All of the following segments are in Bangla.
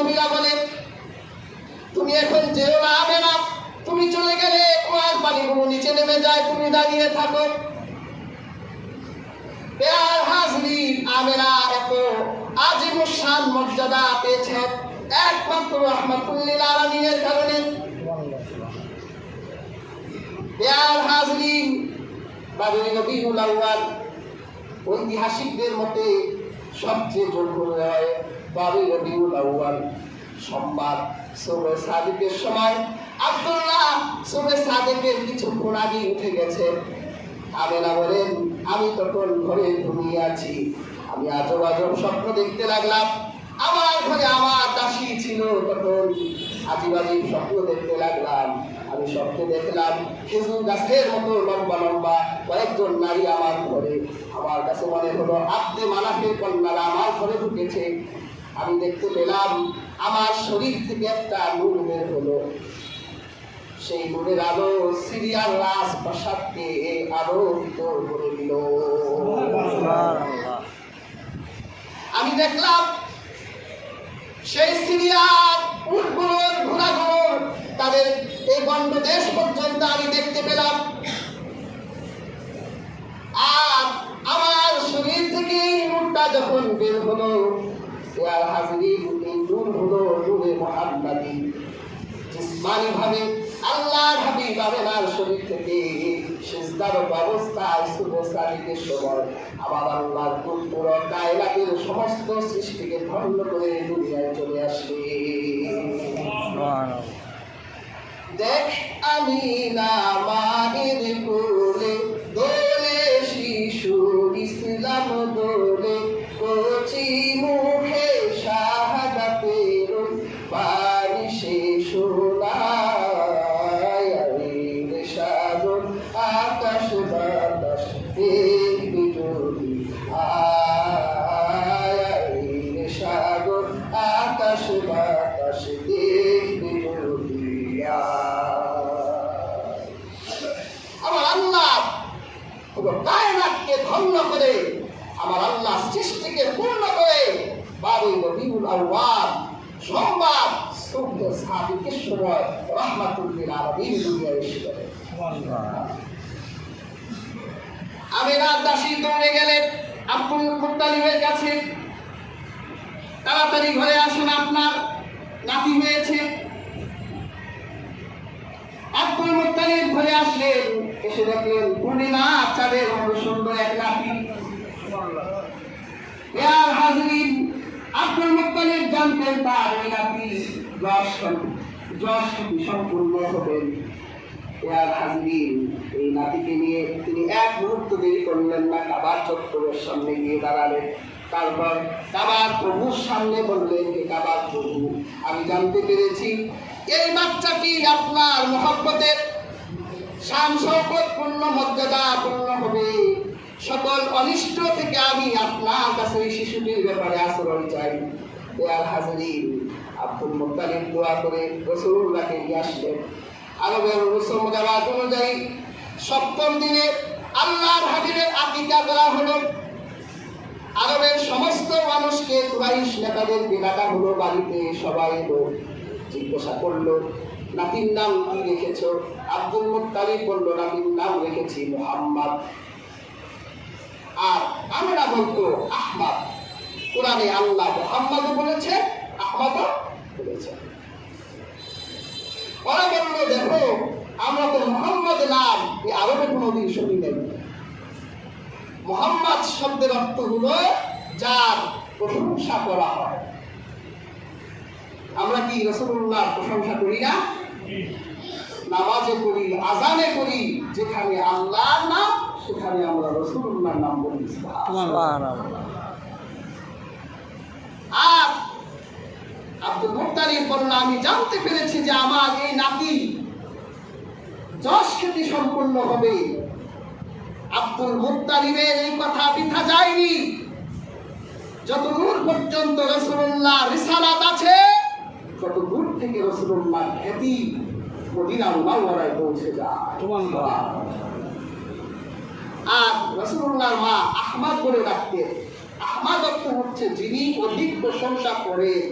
বান্ধবীরা বলে, তুমি এখন যেও না আমেনা, তুমি চলে গেলে কুয়ার পানিগুলো নিচে নেমে যায়, তুমি দাঁড়িয়ে থাকো। প্যার হাজরিন, আমেনা এত আজিমুশান মর্যাদা পেয়েছে একমাত্র রাহমাতুল্লিল আলামিনের কারণে। প্যার হাজরিন, বাবুল নবীউল আউয়াল ঐতিহাসিকদের মতে সবচেয়ে জনপ্রিয় হয় বাবুল নবীউল আউয়াল সোমবার সুবহে সাদিকের সময় আব্দুল্লাহ সুবহে সাদিকের কিছুক্ষণ আগে উঠে গেছে। আমেনা বলেন, আমি তখন ঘরে ঘুমিয়ে আছি, আমি আজব আজব স্বপ্ন দেখতে লাগলাম। আমার ঘরে আমার দাসী ছিল, তখন আজিব আজিব স্বপ্ন দেখতে লাগলাম। আমি স্বপ্নে দেখলাম খেজুর গাছের মতো লম্বা লম্বা কয়েকজন নারী আমার ঘরে। আমার কাছে মনে হলো আব্দে মানাফের কন্যারা আমার ঘরে ঢুকেছে। আমি দেখতে পেলাম আমার শরীর থেকে একটা নূর বের হলো। সেই নূরের আলো সিরিয়ার রাজপ্রাসাদকে আলোকিত করে দিল। আমি দেখলাম সেই সিরিয়ার উটগুলোর ঘোড়াগুলোর তাদের এই গণ্ড দেশ পর্যন্ত আমি দেখতে পেলাম। আর আমার শরীর থেকে এই নূরটা যখন বের হলো, হাজির এই নূর হলো নূরে মুহাম্মাদি। জিসমানি ভাবে আল্লাহর হাবিব আমেনার শরীর থেকে সিজদার অবস্থায় সুবহে সাদিকের সময় আবার আল্লাহর পুরো কায়নাতের সমস্ত সৃষ্টিকে ধ্বংস করে দুনিয়ায় চলে আসে। দেখ আমিনা মায়ের কোলে দোলে শিশু ইসলাম দোলে, কচি মুখে শাহাদাতের বাণী সে শোনায়। সাগর আকাশ বাতাস দেখবি যদি আয়, সাগর আকাশ বাতাস দেখবি যদি আমার আল্লাহ কায়নাতকে ধন্য করে, আমার আল্লাহ সৃষ্টিকে পূর্ণ করে বাবুল নবীউল আউয়াল সোমবার সুবহে সাদিকের সময় রাহমাতুল্লিল আলামিন দুনিয়ায় এসেছিলেন। আমেনার দাসী দৌড়ে গেলেন আব্দুল মুত্তালিবের কাছে, তাড়াতাড়ি ঘরে আসুন, আপনার নাতি হয়েছে। আব্দুল মুত্তালিব ঘরে আসলেন, এসে দেখলেন পূর্ণিমা চাঁদের মতো সুন্দর এক নাতি। প্যার হাজরিন, আব্দুল মুত্তালিব জানতেন তার ওই নাতি যশ সম্পূর্ণ হবেন। প্যার হাজরিন, এই নাতিকে নিয়ে তিনি এক মুহূর্ত দেরি করলেন না, কাবার চত্বরের সামনে গিয়ে দাঁড়ালেন। তারপর কাবার প্রভুর সামনে বললেন, হে কাবার প্রভু, আমি জানতে পেরেছি এই বাচ্চাটি আপনার মহব্বতের শান শওকত পূর্ণ মর্যাদা পূর্ণ হবে। সকল অনিষ্ট থেকে আমি আপনার কাছে এই শিশুটির ব্যাপারে আশ্রয় চাই। প্যার হাজরিন, আব্দুল মুত্তালিব দোয়া করে রাসূলুল্লাহকে নিয়ে আসলেন। আরবের রসম রেওয়াজ অনুযায়ী সপ্তম দিনে আল্লাহর হাবিবের আকিকা করা হলো। আরবের সমস্ত মানুষকে কুরাইশ নেতাদেরকে ডাকা হলো বাড়িতে। সবাই এলো, জিজ্ঞাসা করলো নাতির নাম কি রেখেছ? আব্দুল মুত্তালিব বলল, নাতির নাম রেখেছি মুহাম্মদ। আর আমরা বলতো আহমদ। কোরআনে আল্লাহ মুহাম্মদ বলেছে, আহমদও বলেছে। ওরা বলল, দেখো আমরা তো মুহাম্মদ নাম এই আরবে কোনোদিন শুনি নাই। মুহাম্মদ শব্দের অর্থ হলো যার প্রশংসা করা হয়। আমরা কি রাসূলুল্লাহর প্রশংসা করি না? নামাজে করি, আজানে করি, যেখানে আল্লাহর নাম সেখানে আমরা রাসূলুল্লাহর নাম বলি। আর আব্দুল মুত্তালিব বলল, আমি জানতে পেরেছি যে আমার এই নাতি যশ খ্যাতি সম্পন্ন হবে। আব্দুল মুত্তালিবের এই কথা বৃথা যায়নি। যতদূর পর্যন্ত রাসূলুল্লাহর রিসালাত আছে, তত দূর থেকে রাসূলুল্লাহর খ্যাতি মদিনা মুনাওয়ারায় পৌঁছে যায়। আর রাসূলুল্লাহর মা আহমদ বলে ডাকতেন। আহমদ অর্থ হচ্ছে যিনি অধিক প্রশংসা করেন।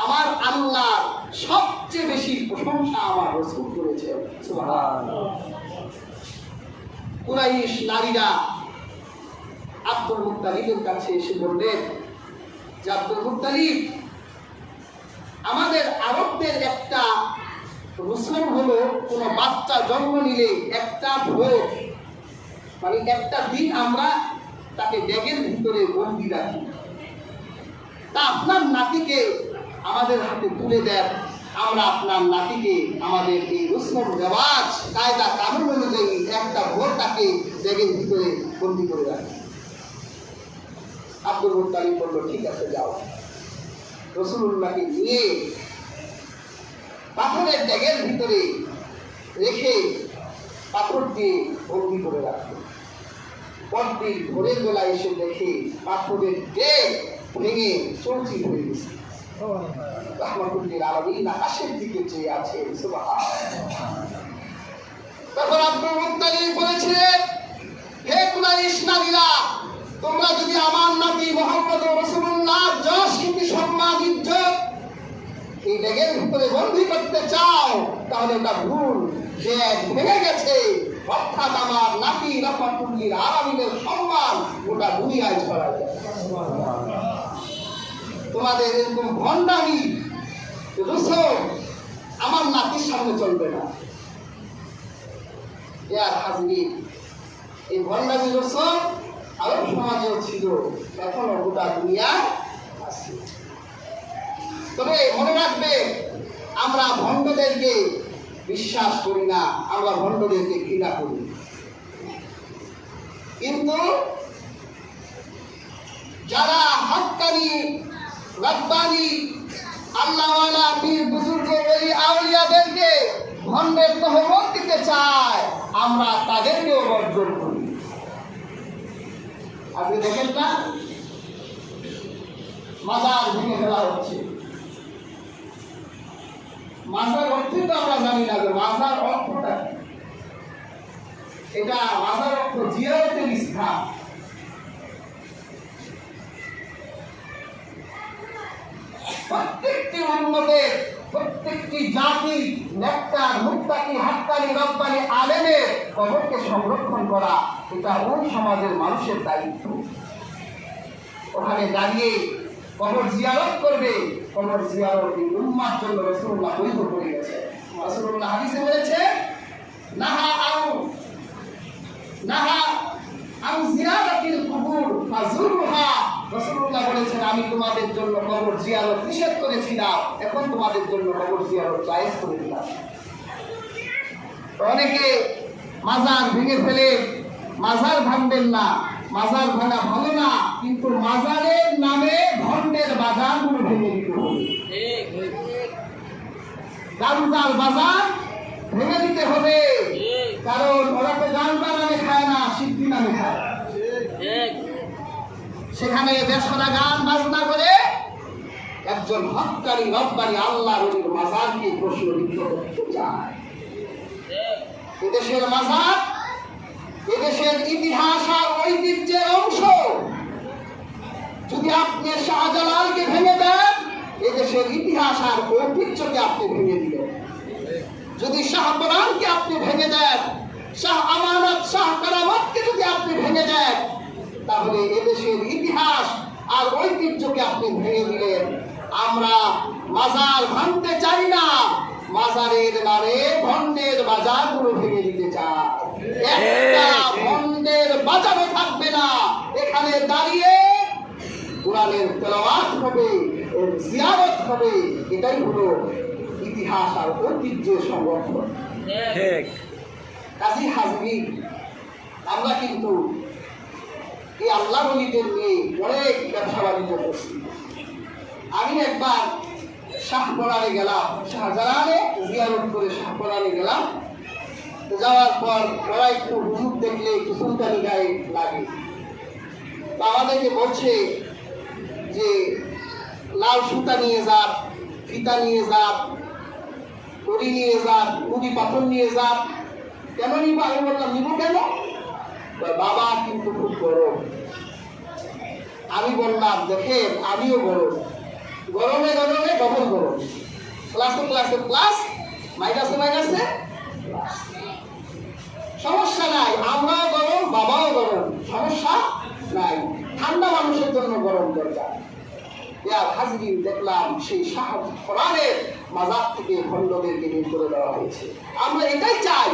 আমার আল্লাহ সবচেয়ে বেশি প্রশংসা আমার রাসূল করেছে। সুবহানাল্লাহ। কুরাইশ নারীরা আব্দুল মুত্তালিবের কাছে এসে বললেন যে আব্দুল মুত্তালিব, আমাদের আরবদের একটা রসুম হলো কোন বাচ্চা জন্ম নিলে একটা ভোর মানে একটা দিন আমরা তাকে ব্যাগের ভিতরে বন্দি রাখি, তা আপনার নাতিকে আমাদের হাতে তুলে দেন, আমরা আপনার নাতিকে আমাদের এই রসম রেওয়াজ কায়দা কানুন অনুযায়ী একটা ভোর তাকে ব্যাগের ভিতরে বন্দি করে রাখি। আব্দুল মুত্তালিব বলল, ঠিক আছে যাও। রাসূলুল্লাহকে নিয়ে পাথরের ব্যাগের ভিতরে রেখে পাথর দিয়ে বন্দি করে রাখলো। পরদিন ভোরের বেলা এসে দেখে পাথরের ব্যাগ ভেঙে চৌচির হয়ে গেছে। রাহমাতুল্লিল আলামিন আকাশের দিকে চেয়ে আছে। সুবহানাল্লাহ। তখন আব্দুল মুত্তালিব বলেছিলেন, হে কুরাইশ নারীরা, তোমরা যদি আমার নবী মুহাম্মদ রাসূলুল্লাহ যশ কীর্তি সম্মান ইজ্জত এই ব্যাগের ভিতরে বন্দী করতে চাও, তাহলে ওটা ভুল। ব্যাগ ভেঙে গেছে, অর্থাৎ আমার নাতি রাহমাতুল্লিল আলামিনের সম্মান গোটা দুনিয়ায় ছড়ায় যায়। তোমাদের এরকম ভণ্ডামি রসুল আমার নাতির সামনে চলবে না। ইয়ার হাজরিন, এই ভণ্ডামি রসুল আরব সমাজেও ছিল, এখনো গোটা দুনিয়ায় আছে। তবে মনে রাখবে, আমরা ভণ্ডদেরকে বিশ্বাস করি না, আমরা ভণ্ডদেরকে ঘৃণা করি। কিন্তু যারা হক্কানি রব্বানি আল্লাহওয়ালা পীর বুজুর্গ ওলি আউলিয়াদেরকে ভণ্ডের তহমত দিতে চায়, আমরা তাদেরকেও বর্জন করি। আপনি দেখেন না, মাজার ভেঙে ফেলা হচ্ছে। মাজার অর্থ তো আমরা জানি না যে মাজার অর্থটা কি। এটা মাজার অর্থ জিয়ারতের স্থান। প্রত্যেকটি উম্মতের, প্রত্যেকটি জাতি নেককার মুত্তাকি হাক্কানি রব্বানি আলেমের কবরকে সংরক্ষণ করা, এটা ওই সমাজের মানুষের দায়িত্ব। ওখানে দাঁড়িয়ে কবর জিয়ারত করবে, কবর জিয়ারত এই উম্মার জন্য রাসূলুল্লাহ বৈধ করে গেছে। রাসূলুল্লাহ হাদিসে বলেছে, নাহা আউ জিয়ারাতিল কুবুর ফাজুরুহা। রাসূলুল্লাহ বলেছেন, আমি তোমাদের জন্য কবর জিয়ারত নিষেধ করেছিলাম, এখন তোমাদের জন্য কবর জিয়ারত জায়েজ করে দিলাম। অনেকে মাজার ভেঙে ফেলে, মাজার ভাঙবেন না, মাজার ভাঙা ভালো না, কিন্তু মাজারের নামে ভণ্ডের বাজারগুলো ভেঙে দিতে হবে। গাঞ্জার বাজার ভেঙে দিতে হবে, কারণ ওরা তো গাঞ্জা নামে খায় না, সিদ্ধি নামে খায়। সেখানে দেশরা গান বাজনা করে একজন হক্কানি রব্বানি আল্লাহর ওলির মাজারকে প্রশ্নবিদ্ধ করতে চায়। এদেশের মাজার এদেশের ইতিহাস আর ঐতিহ্যের অংশ। যদি আপনি শাহজালালকে ভেঙে দেন, এদেশের ইতিহাস আর ঐতিহ্যকে আপনি ভেঙে দিলেন। যদি শাহপরানকে আপনি ভেঙে দেন, শাহ আমানত শাহ কারামতকে যদি আপনি ভেঙে দেন, তাহলে এদেশের ইতিহাস আর ঐতিহ্যকে আপনি ভেঙে দিলেন। আমরা মাজার ভাঙতে চাই না, মাজারের নামে ভণ্ডের বাজারগুলো ভেঙে দিতে চাই। একটা ভণ্ডের বাজারও থাকবে না, এখানে দাঁড়িয়ে কোরআনের তেলাওয়াত হবে, এর জিয়ারত হবে। এটাই হলো ইতিহাস আর ঐতিহ্যের সংরক্ষণ। কাজী হাজরিন, আমরা কিন্তু এই আল্লাহ ওলিদের নিয়ে অনেক ব্যবসা বাণিজ্য করছি। আমি একবার শাহপরানে গেলাম, শাহজালালে জিয়ারত করে শাহপরানে গেলাম। যাওয়ার পর ওরা একটু হুজুর দেখলে একটু সুলতানি গায়ে লাগে, তো আমাদেরকে বলছে যে লাল সুতা নিয়ে যান, ফিতা নিয়ে যান, কড়ি নিয়ে যান, মুদি পাথর নিয়ে যান। কেন নিব? আমি বললাম, নিব কেন? বাবা কিন্তু খুব গরম। আমি বললাম, দেখেন আমিও গরম, গরমে গরমে ডবল গরম, ক্লাসে ক্লাসে প্লাস, মাইনাসে মাইনাসে প্লাস। সমস্যা নাই, আমরাও গরম, বাবাও গরম, সমস্যা নাই। ঠান্ডা মানুষের জন্য গরম দরকার। হাজিরিন, দেখলাম সেই সাহাব কোরআনের মাজার থেকে খণ্ডদেরকে বের করে দেওয়া হয়েছে। আমরা এটাই চাই,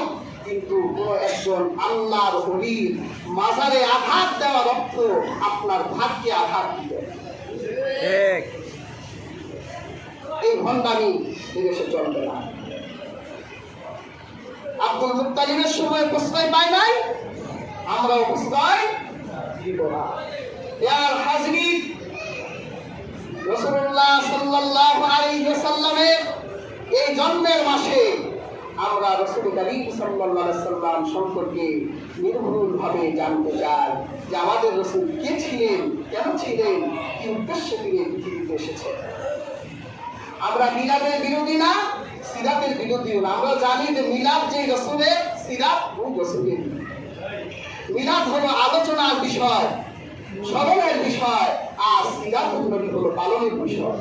কিন্তু কোন একজন আল্লাহর ওলির মাজারে আঘাত দেওয়ার অর্থ আপনার ভাগ্যে আঘাত দিবে। এই ভণ্ডামি এদেশে চলবে না। আব্দুল মুত্তালিবের সময় প্রশ্রয় পায় নাই, আমরাও প্রশ্রয় দিব না। হাজিরিন, রাসূলুল্লাহ সাল্লাল্লাহু আলাইহি ওয়াসাল্লামের এই জন্মের মাসে আমরা রাসূল করিম সাল্লাল্লাহু আলাইহি ওয়াসাল্লাম সম্পর্কে নির্ভুলভাবে জানতে চাই যে আমাদের রাসূল কে ছিলেন, কেন ছিলেন, কি উদ্দেশ্যে তিনি পৃথিবীতে এসেছেন। আমরা মিলাদের বিরোধী না, সিরাতের বিরোধীও না। আমরা জানি যে মিলাদ যে রাসূলের, সিরাত ওই রাসূলের। মিলাদ হলো আলোচনার বিষয়, স্মরণের বিষয়, আর সিরাতুন নবী হলো পালনের বিষয়।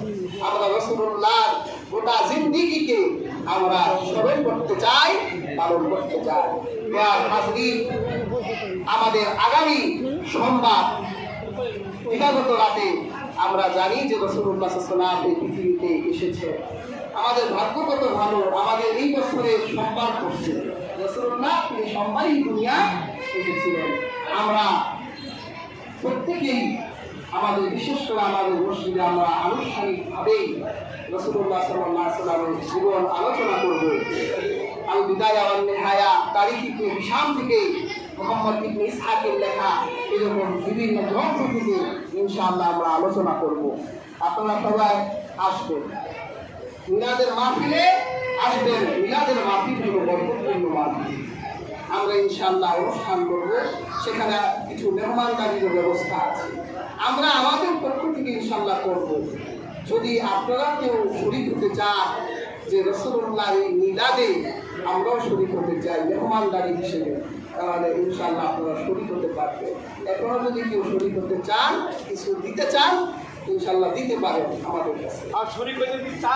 আমরা রাসূলুল্লাহর গোটা জিন্দেগিকে আমরা স্মরণ করতে চাই, পালন করতে চাই। হাজির, আমাদের আগামী সোমবার দিবাগত রাতে আমরা জানি যে রাসূলুল্লাহ সাল্লাল্লাহু আলাইহি ওয়াসাল্লাম এই পৃথিবীতে এসেছে। আমাদের ভাগ্য কত ভালো, আমাদের এই বছরে সোমবার পড়ছে। রাসূলুল্লাহ তিনি সোমবারই দুনিয়ায় এসেছিলেন। আমরা প্রত্যেকেই আমাদের, বিশেষ করে আমাদের মসজিদে আমরা আনুষ্ঠানিকভাবেই রাসূলুল্লাহ সাল্লাল্লাহু আলাইহি ওয়াসাল্লামের জীবন আলোচনা করব। আল বিদায়া ওয়ান নিহায়া, তারিখ ইবনে হিশাম থেকে, মুহাম্মদ ইবনে ইসহাকের লেখা এরকম বিভিন্ন গ্রন্থ থেকে ইনশাআল্লাহ আমরা আলোচনা করব। আপনারা সবাই আসবেন, মিলাদের মাহফিলে আসবেন। মিলাদের মাহফিল হলো বরকতপূর্ণ মাহফিল। আমরা ইনশাআল্লাহ অনুষ্ঠান করব, সেখানে কিছু মেহমানদারির ব্যবস্থা আছে। আমরা আমাদের পক্ষ থেকে ইনশাআল্লাহ করব। যদি আপনারা কেউ শরীক হতে চান যে রাসূলুল্লাহ এই মিলাদে আমরাও শরীক হতে চাই মেহমানদারি হিসেবে, তাহলে ইনশাআল্লাহ আপনারা শরীক হতে পারবেন। এখনো যদি কেউ শরীক হতে চান, কিছু দিতে চান, ইনশাআল্লাহ দিতে পারেন আমাদের কাছে। আর শরীক হতে